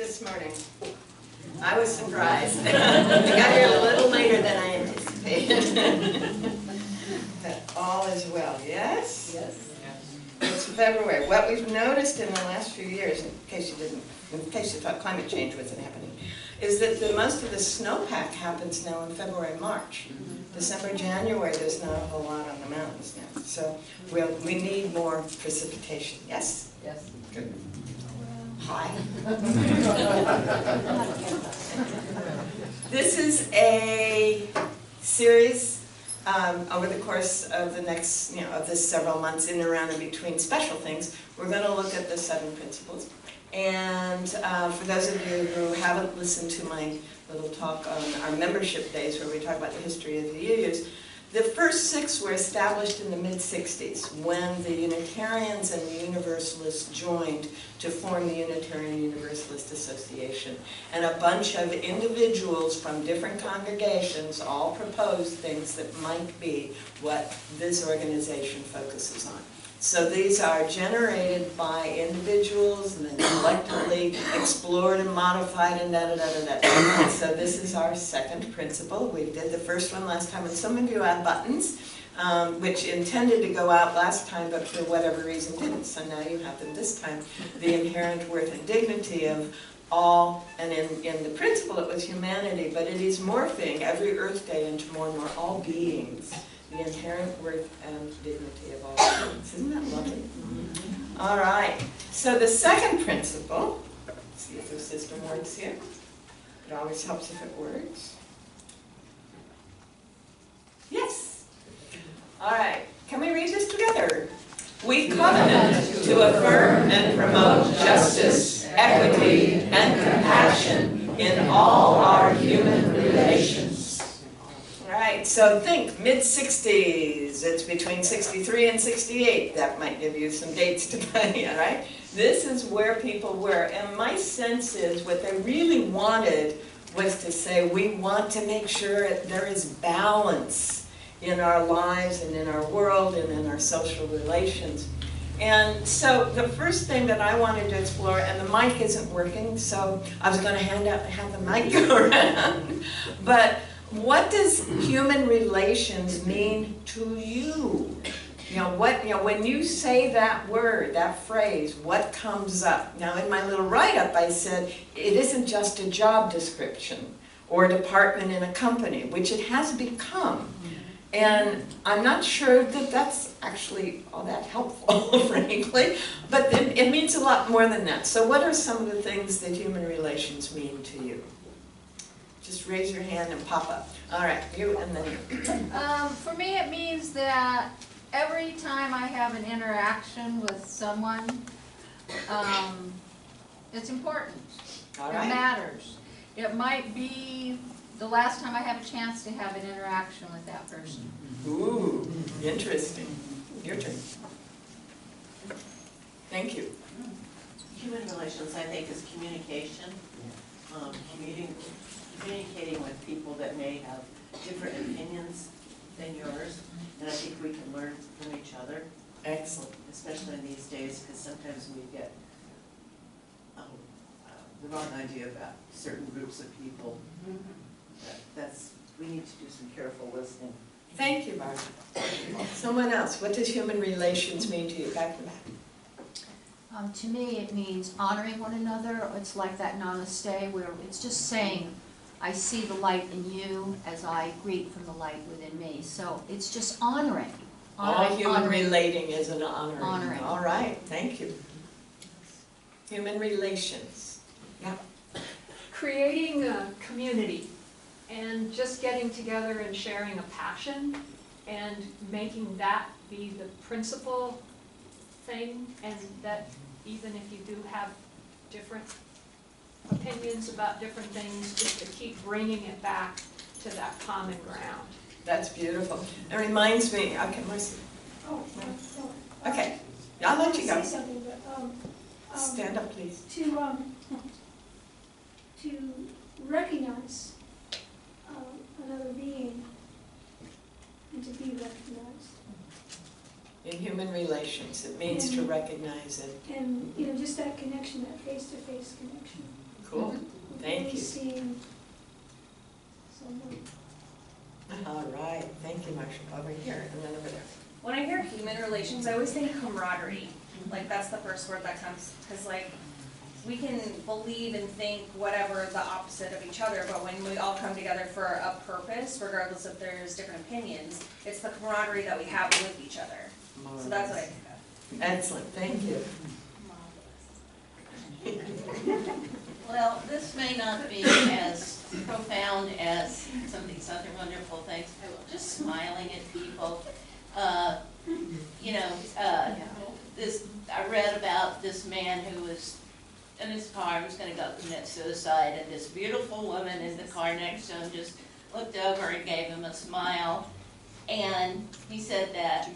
this morning. I was surprised. I got here a little later than I anticipated. But all is well, yes? Yes. It's February. What we've noticed in the last few years, in case you thought climate change wasn't happening, is that most of the snowpack happens now in February, March. December, January, there's not a whole lot on the mountains now. So we need more precipitation. Yes? Yes. Good. Hi. This is a series over the course of the next, of this several months, in and around and between special things. We're going to look at the 7 principles. And for those of you who haven't listened to my little talk on our membership days where we talk about the history of the UUs, the first 6 were established in the mid-60s when the Unitarians and the Universalists joined to form the Unitarian Universalist Association. And a bunch of individuals from different congregations all proposed things that might be what this organization focuses on. So these are generated by individuals and then collectively explored and modified and da-da-da-da-da. So this is our second principle. We did the first one last time, and some of you have buttons, which intended to go out last time, but for whatever reason didn't. So now you have them this time. The inherent worth and dignity of all, and in the principle it was humanity, but it is morphing every Earth Day into more and more all beings. The inherent worth and dignity of all beings. Isn't that lovely? All right. So the second principle, let's see if the system works here. It always helps if it works. Yes. All right. Can we read this together? We covenant to affirm and promote justice, equity, and compassion in all our human relations. Right, so think mid-60s, it's between 63 and 68, that might give you some dates to play, all right? This is where people were, and my sense is what they really wanted was to say, we want to make sure there is balance in our lives and in our world and in our social relations. And so the first thing that I wanted to explore, and the mic isn't working, so I was going to have the mic go around, but what does human relations mean to you? When you say that word, that phrase, what comes up? Now, in my little write-up, I said it isn't just a job description or a department in a company, which it has become. And I'm not sure that that's actually all that helpful, frankly, but it means a lot more than that. So what are some of the things that human relations mean to you? Just raise your hand and pop up. All right, you and then you. For me, it means that every time I have an interaction with someone, it's important. All right. It matters. It might be the last time I have a chance to have an interaction with that person. Ooh, interesting. Your turn. Thank you. Human relations, I think, is communication. Communicating with people that may have different opinions than yours, and I think we can learn from each other. Excellent. Especially in these days, because sometimes we get the wrong idea about certain groups of people. We need to do some careful listening. Thank you, Barbara. Someone else, what does human relations mean to you? Back to back. To me, it means honoring one another. It's like that namaste, where it's just saying, I see the light in you as I greet from the light within me. So it's just honoring. All human relating is an honoring. Honoring. All right, thank you. Human relations. Yeah. Creating a community and just getting together and sharing a passion and making that be the principal thing, and that even if you do have different opinions about different things, just to keep bringing it back to that common ground. That's beautiful. It reminds me, okay, Marcy. Oh, no. Okay, I'll let you go. Say something, but, Stand up, please. To recognize another being and to be recognized. In human relations, it means to recognize it. And just that connection, that face-to-face connection. Cool. Thank really you. seeing someone. All right, thank you, Marshall. Over here, and then over there. When I hear human relations, I always think camaraderie. Like, that's the first word that comes, because like, we can believe and think whatever the opposite of each other, but when we all come together for a purpose, regardless if there's different opinions, it's the camaraderie that we have with each other. So that's what I think of. Excellent, thank you. Well, this may not be as profound as something wonderful thinks. Just smiling at people. I read about this man who was in his car, was going to go commit suicide, and this beautiful woman in the car next to him just looked over and gave him a smile. And he said that,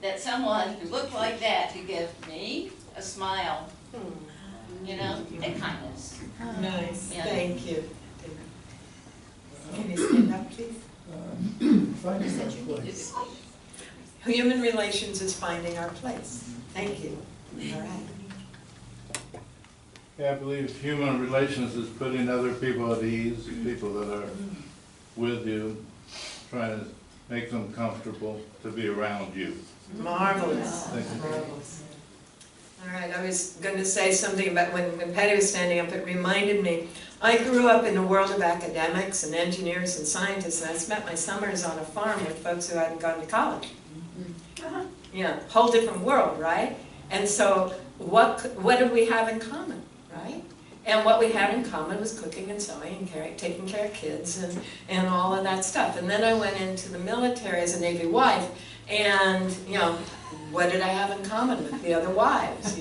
that someone who looked like that could give me a smile. And kindness. Nice, Yeah. thank you. Can you stand up, please? Finding our place. Human relations is finding our place. Thank you. All right. Yeah, I believe human relations is putting other people at ease, people that are with you, trying to make them comfortable to be around you. Marvelous, Thank you. marvelous. All right, I was going to say something about when Patty was standing up, it reminded me, I grew up in a world of academics and engineers and scientists, and I spent my summers on a farm with folks who hadn't gone to college. Yeah, whole different world, right? And so what did we have in common, right? And what we had in common was cooking and sewing and taking care of kids and all of that stuff. And then I went into the military as a Navy wife, and what did I have in common with the other wives,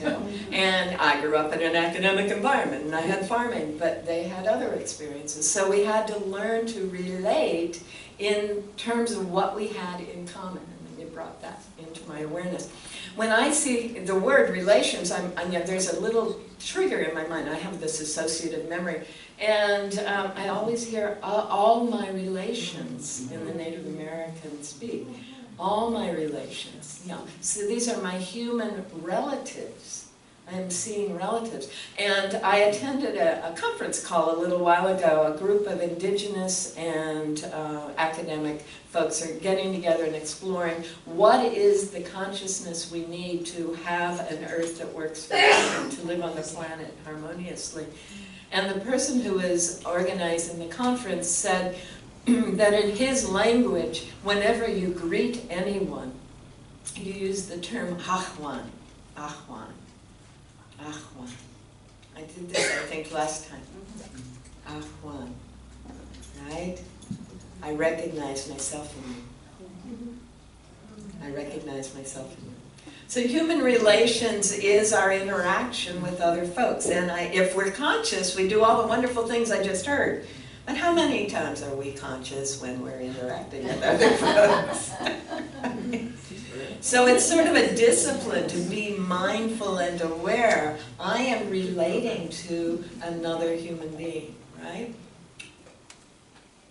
And I grew up in an academic environment, and I had farming, but they had other experiences. So we had to learn to relate in terms of what we had in common, and then you brought that into my awareness. When I see the word relations, there's a little trigger in my mind. I have this associative memory, and I always hear all my relations in the Native American speak. All my relations, So these are my human relatives. I'm seeing relatives. And I attended a conference call a little while ago. A group of indigenous and academic folks are getting together and exploring what is the consciousness we need to have an earth that works for us and to live on the planet harmoniously. And the person who was organizing the conference said, that in his language, whenever you greet anyone, you use the term ahwan, ahwan, ahwan. I did this, I think, last time. Ahwan, right? I recognize myself in you. I recognize myself in you. So human relations is our interaction with other folks. And if we're conscious, we do all the wonderful things I just heard. But how many times are we conscious when we're interacting with other folks? So it's sort of a discipline to be mindful and aware. I am relating to another human being, right?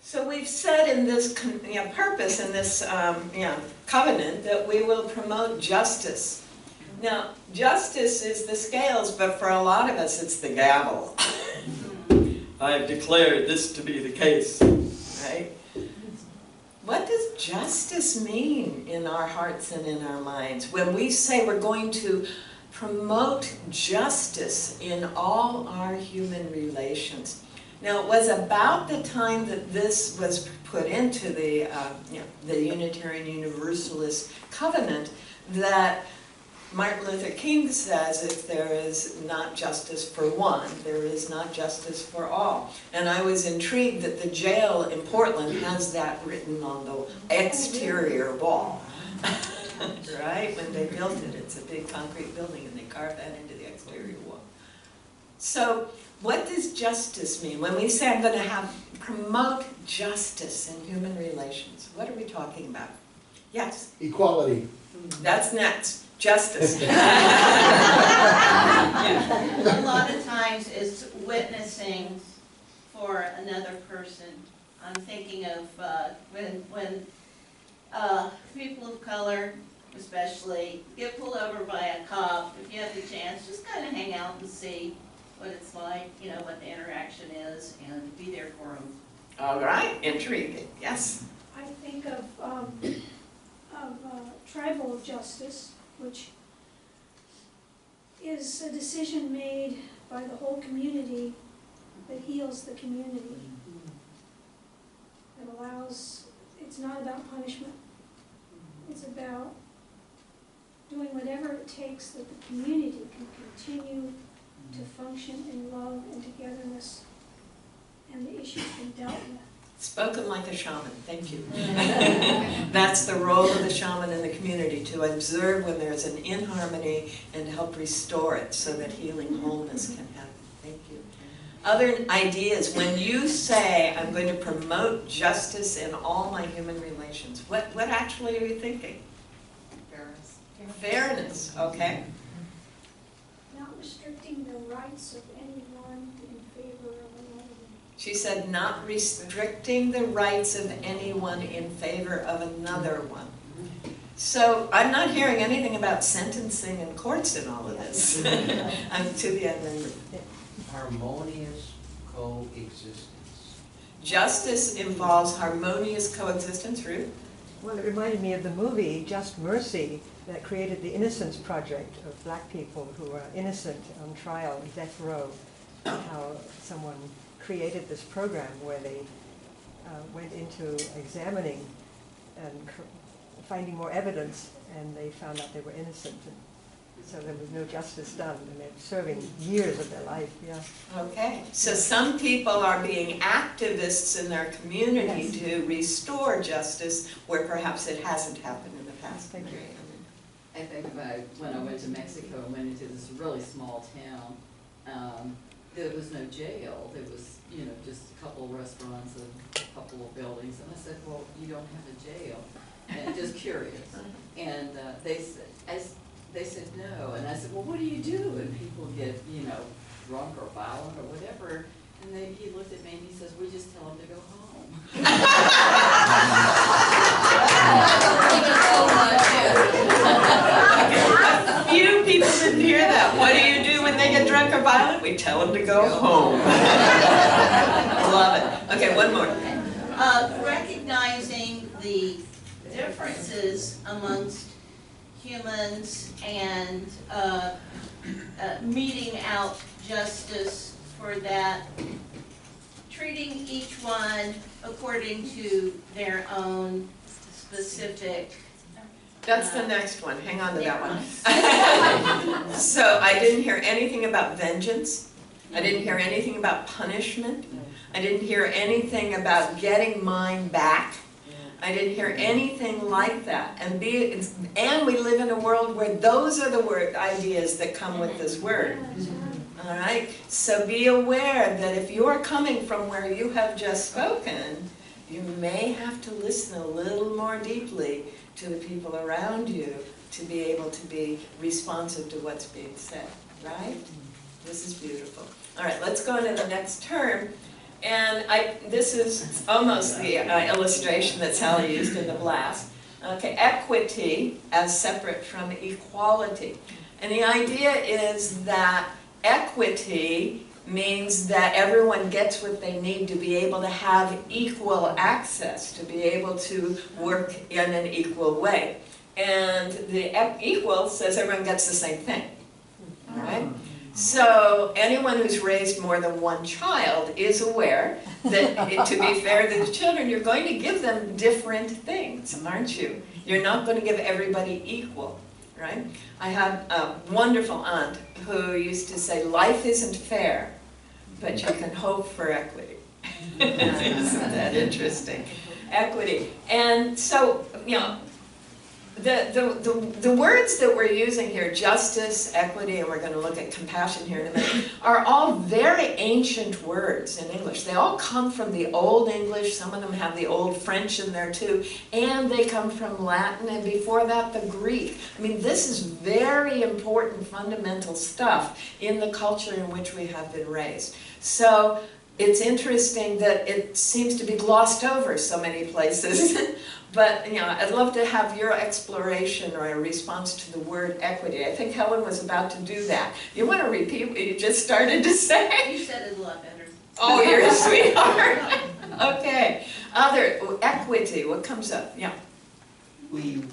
So we've said in this purpose, in this covenant, that we will promote justice. Now, justice is the scales, but for a lot of us, it's the gavel. I have declared this to be the case, right? What does justice mean in our hearts and in our minds? When we say we're going to promote justice in all our human relations. Now, it was about the time that this was put into the Unitarian Universalist covenant that Martin Luther King says if there is not justice for one, there is not justice for all. And I was intrigued that the jail in Portland has that written on the exterior wall. Right? When they built it, it's a big concrete building and they carved that into the exterior wall. So what does justice mean? When we say I'm going to promote justice in human relations, what are we talking about? Yes? Equality. That's next. Justice. A lot of times it's witnessing for another person. I'm thinking of when people of color, especially, get pulled over by a cop. If you have the chance, just kind of hang out and see what it's like, you know, what the interaction is, and be there for them. All right, intriguing, yes. I think of tribal justice, which is a decision made by the whole community that heals the community. It allows, it's not about punishment. It's about doing whatever it takes that the community can continue to function in love and togetherness, and the issues be dealt with. Spoken like a shaman, thank you. That's the role of the shaman in the community, to observe when there's an inharmony and help restore it so that healing wholeness can happen. Thank you. Other ideas, when you say, I'm going to promote justice in all my human relations, what actually are you thinking? Fairness. Fairness, okay. Not restricting the rights of anyone in favor of another. She said, not restricting the rights of anyone in favor of another one. So I'm not hearing anything about sentencing and courts in all of this. I'm to the end. Harmonious coexistence. Justice involves harmonious coexistence, Ruth? Well, it reminded me of the movie Just Mercy that created the Innocence Project of black people who are innocent on trial, death row. How someone created this program where they went into examining and finding more evidence, and they found out they were innocent. And so there was no justice done, and they're serving years of their life, yeah. Okay, so some people are being activists in their community Yes. to restore justice where perhaps it hasn't happened in the past. Thank you. I think about when I went to Mexico and went into this really small town, there was no jail. There was, you know, just a couple of restaurants and a couple of buildings. And I said, well, you don't have a jail. And just curious. And they said no. And I said, well, what do you do when people get, you know, drunk or violent or whatever? And he looked at me and he says, we just tell them to go home. A few people didn't hear that. What do you do when they get drunk or violent? We tell them to go home. Love it. Okay, one more. Recognizing the differences amongst humans and meting out justice for that, treating each one according to their own specific. That's the next one. Hang on to that one. So I didn't hear anything about vengeance. I didn't hear anything about punishment. I didn't hear anything about getting mine back. I didn't hear anything like that. And we live in a world where those are the ideas that come with this word. All right? So be aware that if you're coming from where you have just spoken, you may have to listen a little more deeply to the people around you to be able to be responsive to what's being said. Right? This is beautiful. All right, let's go into the next term. And this is almost the illustration that Sally used in the blast. Okay, equity as separate from equality. And the idea is that equity means that everyone gets what they need to be able to have equal access, to be able to work in an equal way. And the equal says everyone gets the same thing. All right? So anyone who's raised more than one child is aware that, to be fair to the children, you're going to give them different things, aren't you? You're not going to give everybody equal, right? I had a wonderful aunt who used to say, life isn't fair, but you can hope for equity. Isn't that interesting? Equity. And so, you know, the words that we're using here, justice, equity, and we're going to look at compassion here in a minute, are all very ancient words in English. They all come from the Old English. Some of them have the Old French in there too. And they come from Latin, and before that, the Greek. I mean, this is very important, fundamental stuff in the culture in which we have been raised. So it's interesting that it seems to be glossed over so many places. But, you know, I'd love to have your exploration or a response to the word equity. I think Helen was about to do that. You want to repeat what you just started to say? You said it a lot better. Oh, you're a sweetheart. Okay. Other, equity, what comes up? Yeah. And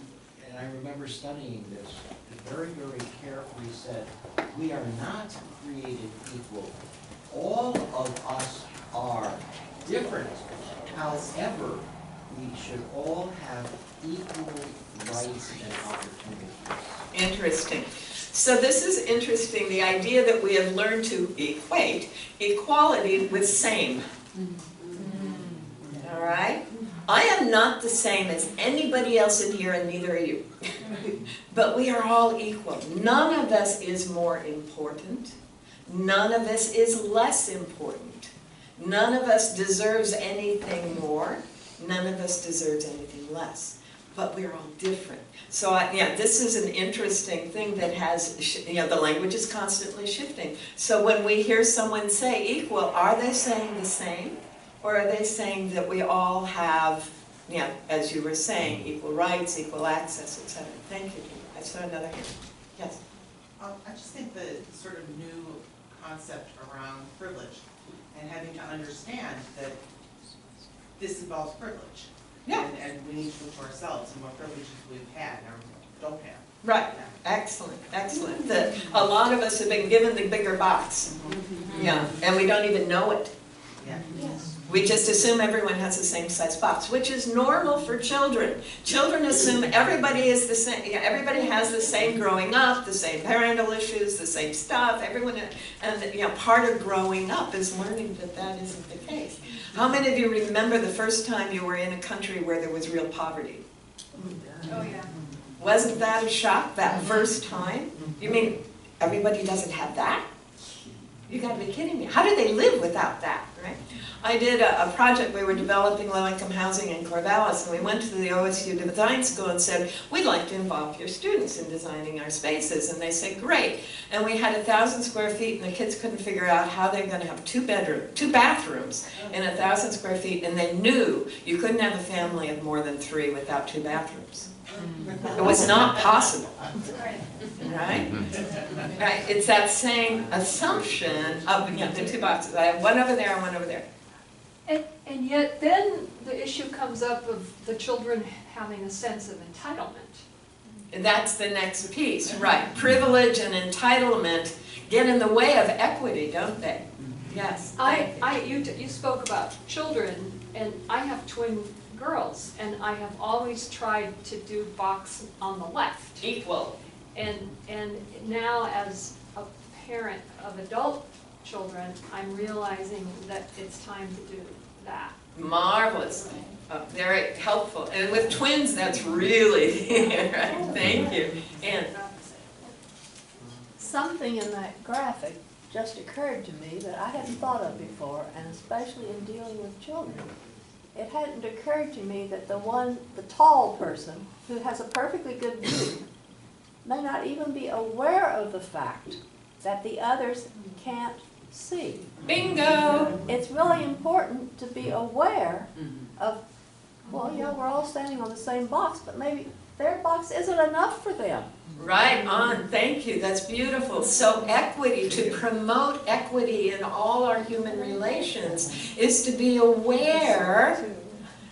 I remember studying this, very, very carefully said, we are not created equal. All of us are different. However, we should all have equal rights and opportunities. Interesting. So this is interesting, the idea that we have learned to equate equality with same. All right? I am not the same as anybody else in here, and neither are you. But we are all equal. None of us is more important. None of us is less important. None of us deserves anything more. None of us deserves anything less. But we're all different. So yeah, this is an interesting thing that has, you know, the language is constantly shifting. So when we hear someone say equal, are they saying the same? Or are they saying that we all have, you know, as you were saying, equal rights, equal access, etc.? Thank you. I saw another hand. Yes? I just think the sort of new concept around privilege and having to understand that this involves privilege. Yeah. And we need to look to ourselves and what privileges we've had or don't have. Right. Excellent. Excellent. A lot of us have been given the bigger box. Yeah. And we don't even know it. Yeah. Yes. We just assume everyone has the same size box, which is normal for children. Children assume everybody is the same. Yeah, everybody has the same growing up, the same parental issues, the same stuff. Everyone, and you know, part of growing up is learning that that isn't the case. How many of you remember the first time you were in a country where there was real poverty? Oh, yeah. Wasn't that a shock that first time? You mean everybody doesn't have that? You got to be kidding me. How do they live without that, right? I did a project, we were developing low-income housing in Corvallis, and we went to the OSU Design School and said, we'd like to involve your students in designing our spaces. And they said, great. And we had 1,000 square feet, and the kids couldn't figure out how they were going to have two bathrooms in 1,000 square feet, and they knew you couldn't have a family of more than 3 without 2 bathrooms. It was not possible. Right? Right? It's that same assumption of, you know, the 2 boxes. I have one over there and one over there. And yet then the issue comes up of the children having a sense of entitlement. And that's the next piece, right? Privilege and entitlement get in the way of equity, don't they? Yes. You spoke about children, and I have twin girls, and I have always tried to do box on the left. Equal. And now as a parent of adult children, I'm realizing that it's time to do that. Marvelous. Very helpful. And with twins, that's really right. Thank you. And something in that graphic just occurred to me that I hadn't thought of before, and especially in dealing with children. It hadn't occurred to me that the tall person who has a perfectly good view may not even be aware of the fact that the others can't see. Bingo! It's really important to be aware of, well, yeah, we're all standing on the same box, but maybe their box isn't enough for them. Right on. Thank you. That's beautiful. So equity, to promote equity in all our human relations, is to be aware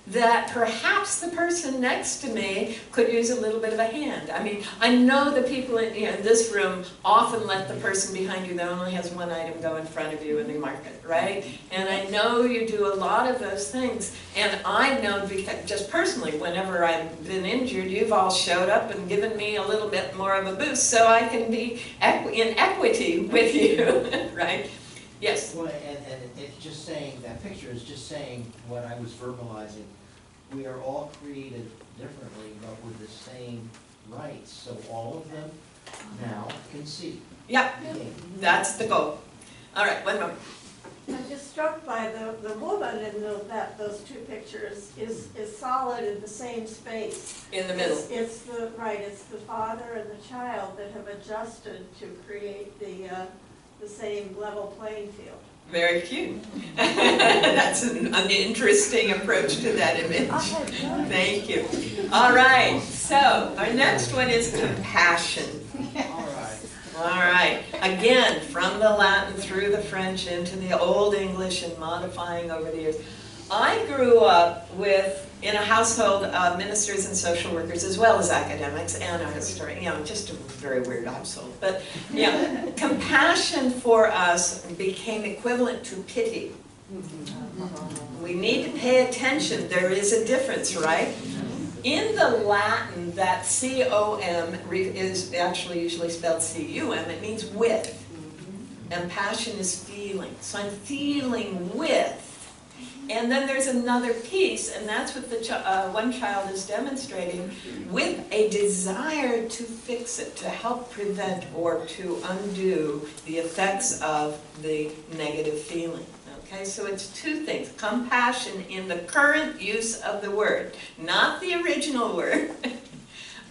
that perhaps the person next to me could use a little bit of a hand. I mean, I know the people in this room often let the person behind you that only has one item go in front of you in the market, right? And I know you do a lot of those things. And I've known, because just personally, whenever I've been injured, you've all showed up and given me a little bit more of a boost so I can be in equity with you, right? Yes? Well, and it's just saying, that picture is just saying what I was verbalizing. We are all created differently, but with the same rights. So all of them now can see. Yeah, that's the goal. All right, one more. I'm just struck by the woman in those 2 pictures is solid in the same space. In the middle. It's the father and the child that have adjusted to create the same level playing field. Very cute. That's an interesting approach to that image. Thank you. All right, so our next one is compassion. All right, again, from the Latin through the French into the Old English and modifying over the years. I grew up in a household of ministers and social workers as well as academics and a historian, just a very weird household. But yeah, compassion for us became equivalent to pity. We need to pay attention. There is a difference, right? In the Latin, that C-O-M is actually usually spelled C-U-M. It means with. And passion is feeling. So I'm feeling with. And then there's another piece, and that's what the one child is demonstrating, with a desire to fix it, to help prevent or to undo the effects of the negative feeling. Okay, so it's two things. Compassion in the current use of the word, not the original word,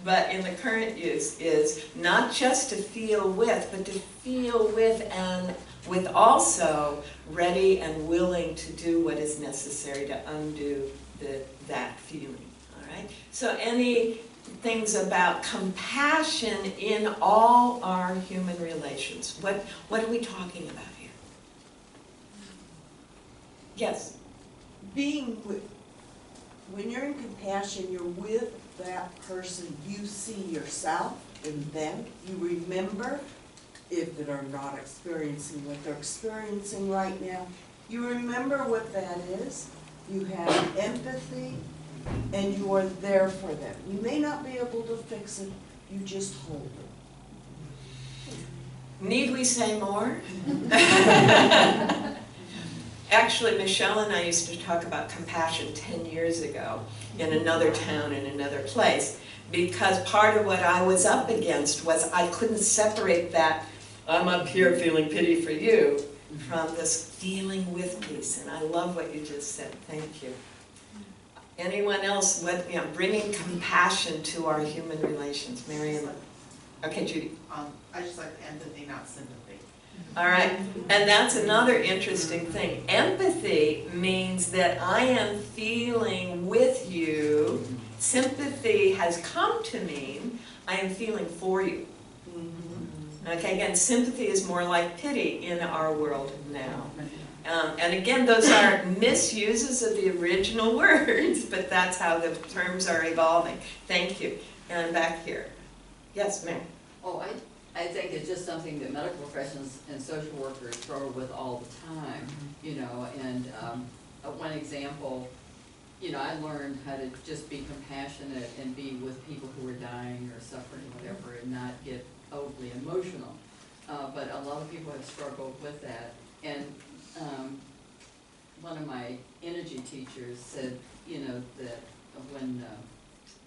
but in the current use is not just to feel with, but to feel with and with also ready and willing to do what is necessary to undo that feeling. All right? So any things about compassion in all our human relations. What are we talking about here? Yes? When you're in compassion, you're with that person. You see yourself in them. You remember, if they are not experiencing what they're experiencing right now, you remember what that is. You have empathy, and you are there for them. You may not be able to fix it, you just hold it. Need we say more? Actually, Michelle and I used to talk about compassion 10 years ago in another town, in another place, because part of what I was up against was I couldn't separate that I'm up here feeling pity for you from this feeling with peace. And I love what you just said. Thank you. Anyone else? Bringing compassion to our human relations. Marion. Okay, Judy. I just like empathy, not sympathy. All right, and that's another interesting thing. Empathy means that I am feeling with you. Sympathy has come to mean I am feeling for you. Okay, again, sympathy is more like pity in our world now. And again, those are misuses of the original words, but that's how the terms are evolving. Thank you. And back here. Yes, ma'am. Oh, I think it's just something that medical professionals and social workers struggle with all the time, you know, and one example, you know, I learned how to just be compassionate and be with people who are dying or suffering, whatever, and not get overly emotional. But a lot of people have struggled with that. And one of my energy teachers said, you know, that when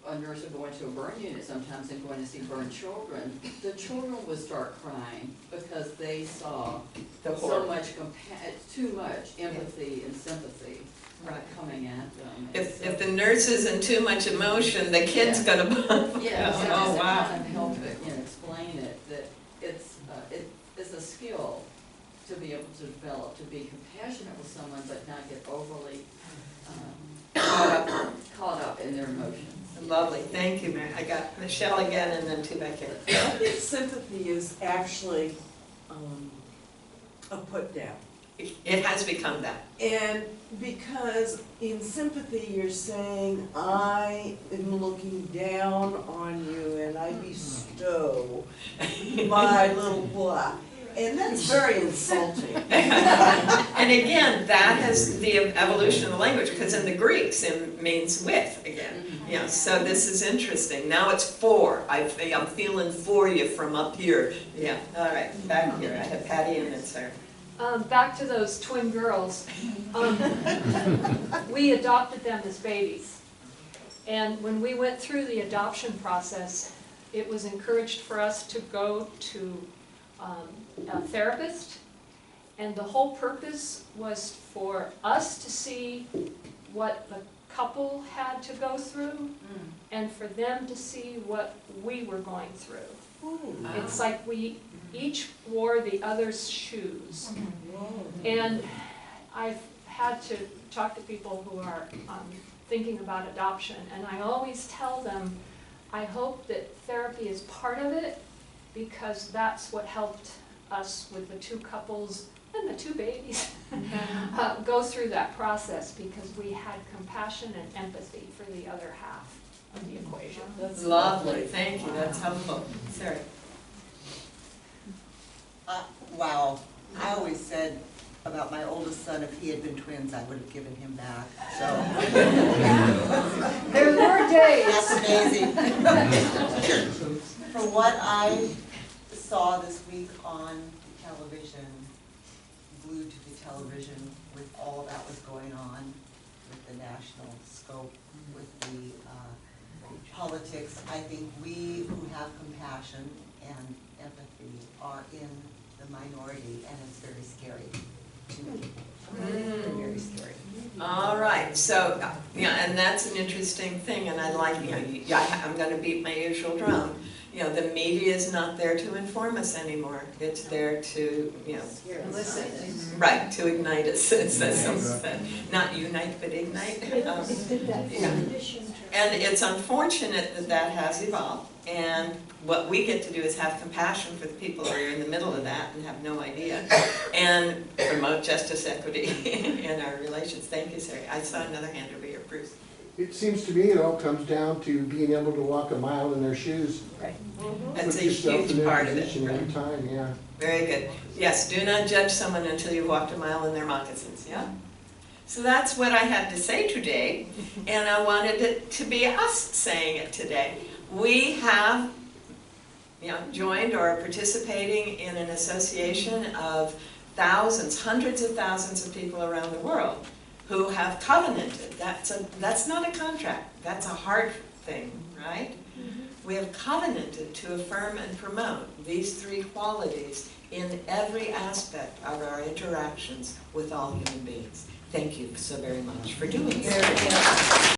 a nurse would go into a burn unit sometimes and going to see burned children, the children would start crying because they saw so much, too much empathy and sympathy coming at them. If the nurse is in too much emotion, the kid's gonna bump. Yeah, oh wow. Kind of help it, you know, explain it, that it's a skill to be able to develop, to be compassionate with someone but not get overly caught up in their emotions. Lovely, thank you, Mary. I got Michelle again and then two back here. I think sympathy is actually a put down. It has become that. And because in sympathy you're saying, I am looking down on you and I bestow my little blah. And that's very insulting. And again, that has the evolution of the language, because in the Greeks it means with again. Yeah, so this is interesting. Now it's for. I'm feeling for you from up here. Yeah, all right, back here. I have Patty and then Sarah. Back to those twin girls. We adopted them as babies. And when we went through the adoption process, it was encouraged for us to go to a therapist, and the whole purpose was for us to see what the couple had to go through and for them to see what we were going through. It's like we each wore the other's shoes. And I've had to talk to people who are thinking about adoption, and I always tell them, I hope that therapy is part of it, because that's what helped us with the 2 couples and the 2 babies go through that process, because we had compassion and empathy for the other half of the equation. That's lovely, thank you, that's helpful. Sarah? Wow, I always said about my oldest son, if he had been twins, I would have given him back, so. There were days. That's amazing. From what I saw this week on television, glued to the television with all that was going on, with the national scope, with the politics, I think we who have compassion and empathy are in the minority, and it's very scary to me. Very scary. All right, so, yeah, and that's an interesting thing, and I like, I'm gonna beat my usual drum. The media is not there to inform us anymore. It's there to, Listen. right, to ignite us. It's not unite, but ignite. And it's unfortunate that has evolved, and what we get to do is have compassion for the people who are in the middle of that and have no idea, and promote justice, equity in our relations. Thank you, Sarah. I saw another hand over here, Bruce. It seems to me it all comes down to being able to walk a mile in their shoes. Right. Put That's a yourself in huge their part of it. position every time, yeah. Very good. Yes, do not judge someone until you've walked a mile in their moccasins, yeah? So that's what I had to say today, and I wanted it to be us saying it today. We have joined or are participating in an association of thousands, hundreds of thousands of people around the world who have covenanted. That's not a contract, that's a heart thing, right? We have covenanted to affirm and promote these 3 qualities in every aspect of our interactions with all human beings. Thank you so very much for doing this.